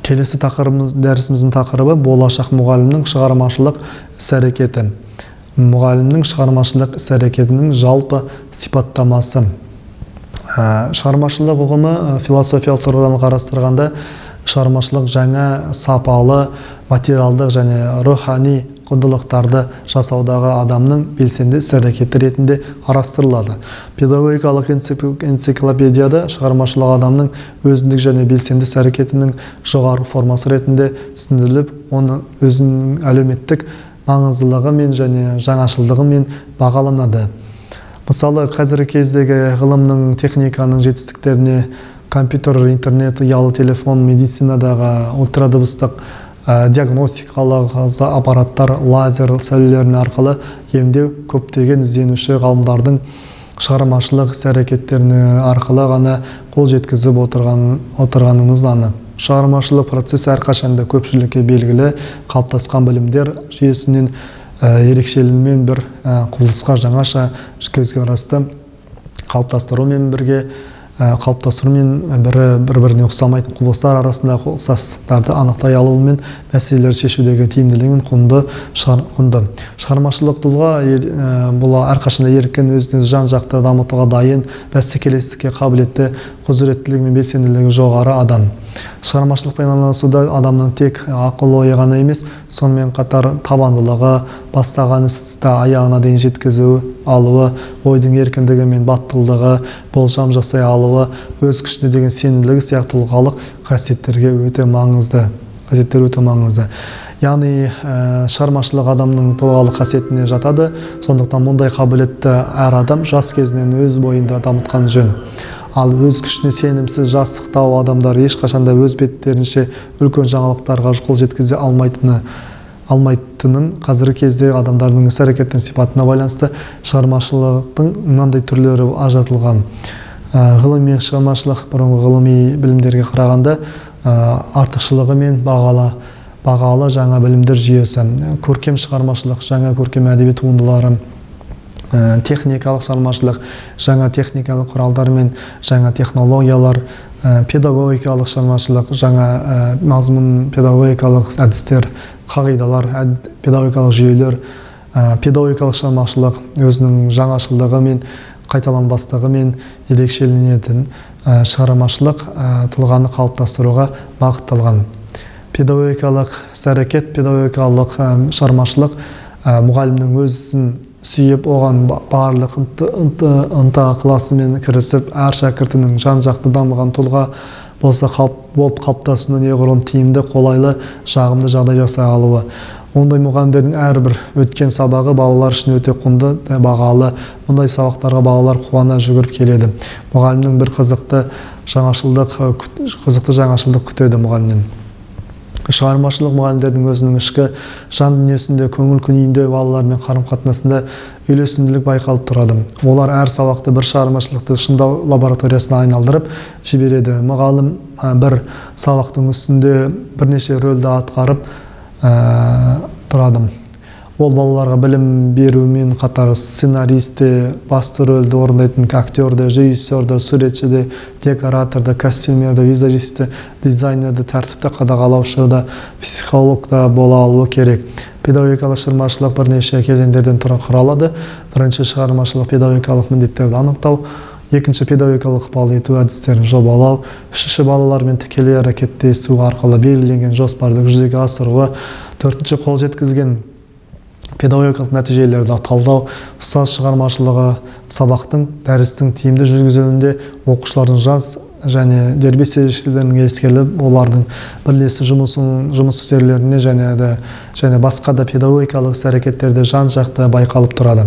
Келесі дәрісіміздің тақырыбы болашақ мұғалімнің шығармашылық іс-әрекеті. Мұғалімнің шығармашылық іс-әрекетінің жалпы сипаттамасы. Шығармашылық ұғымы философиялық тұрғыдан қарастырғанда шығармашылық жаңа сапалы, материалдық және рухани құндылықтарды жасаудағы адамның белсенді іс-әрекеті ретінде қарастырылады. Педагогикалық энциклопедияда шығармашылық адамның өзіндік және белсенді іс-әрекетінің жоғары формасы ретінде түсіндіріліп, оны өзінің әлеуметтік маңыздылығымен және жаңашылдығымен бағаланады. Мысалы, қазіргі кездегі ғылымның, техниканың жетістіктеріне компьютер, интернет, ұялы телефон, медицинадағы ультрадыбыстық диагностикалық аппараттар, лазер сәулелерін арқылы емдеу көптеген ізденуші ғалымдардың шығармашылық іс-әрекеттеріне арқылы ғана қол жеткізіп отырғанымыз анық. Шығармашылық процесс әрқашанда көпшілікке белгілі қалыптасқан білімдер жүйесінен ерекшеленумен бір құбылысқа жаңаша көзқарасты қалыптастырумен бір-біріне ұқсамайтын құбылыстар арасындағы ұқсастықтарды анықтай алуымен мәселелер шешудегі тиімділігін құнды. Шығармашылық тұлға бұл әрқашанда еркін, өзін-өзі жан-жақты дамытуға дайын, бәсекелестікке қабілетті, құзыреттілігі мен белсенділігі жоғары адам. Шығармашылықпен айналысуда адамның тек ақыл-ойы ғана емес, сонымен қатар табандылығы, бастаған істі аяғына дейін жеткізу алуы, ойдың еркіндігі мен баттылдығы, болжам жасай алуы, өз күшіне деген сенімділігі сияқты тұлғалық қасиеттер өте маңызды. Яғни шығармашылық адамның тұлғалық қасиетіне жатады. Сондықтан мұндай қабілетті әр адам жас кезінен өз бойында дамытқан жөн. Ал өз күшіне сенімсіз, жасықтау адамдар ешқашанда өз беттерінше үлкен жаңалықтарға қол жеткізе алмайтынын қазіргі кезде адамдардың іс-әрекеттерінің сипатына байланысты шығармашылықтың мынандай түрлері ажыратылған. Ғылыми шығармашылық бұрынғы ғылыми білімдерге қарағанда артықшылығы мен бағалы жаңа білімдер жүйесі, көркем шығармашылық, жаңа көркем әдебиет туындылары, техникалық шығармашылық, жаңа техникалық құралдар мен жаңа технологиялар, педагогикалық шығармашылық, жаңа мазмұн педагогикалық әдістер, қағидалар, педагогикалық жүйелер, педагогикалық шығармашылық өзінің жаңашылдығы мен қайталанбастығы мен ерекшеленетін шығармашылық тұлғаны қалыптастыруға бағытталған. Педагогикалық іс-әрекет, педагогикалық шығармашылық мұғалімнің өзін сүйіп, оған барлық ынта-ықыласымен кірісіп, әр шәкіртінің жан-жақты дамыған тұлға болып қалыптасуына неғұрлым тиімді, қолайлы, жағымды жағдай жасай алуы. Ондай мұғалімдердің әрбір өткен сабағы балалар үшін өте құнды, бағалы. Мұндай сабақтарға балалар қуана жүгіріп келеді. Мұғалімнің бір қызықты жаңашылдық күтеді мұғалімнен. Шығармашылық мұғалімдердің өзінің ішкі жан дүниесінде, көңіл күйінде, балалармен қарым-қатынасында үйлесімділік байқалып тұрады. Олар әр сабақты бір шығармашылықты шыңдау лабораториясына айналдырып жібереді. Мұғалім бір сабақтың үстінде бірнеше рөлді атқарып тұрады. Ол балаларға білім берумен қатар сценаристі, басты рөлді орындайтын актерді, режиссерді, суретшіді, декораторды, костюмерді, визажисті, дизайнерді, тәртіпті қадағалаушыды, психологта бола алуы керек. Педагогикалық шығармашылық бірнеше кезеңдерден құралады. Бірінші шығармашылық педагогикалық міндеттерді анықтау, екінші педагогикалық ықпал ету әдістерін жобалау, үшінші балалармен тікелей әрекеттесу арқылы белгіленген жоспарды жүзеге асыруы, төртінші қол жеткізген педагогикалық нәтижелерді талдау, ұстаз шығармашылығы сабақтың, дәрістің тиімді жүргізілуінде оқушылардың жас және дербес ерекшеліктерін ескеріліп, олардың бірлесіп жұмыс істеулеріне және басқа да педагогикалық іс-әрекеттерде жан-жақты байқалып тұрады.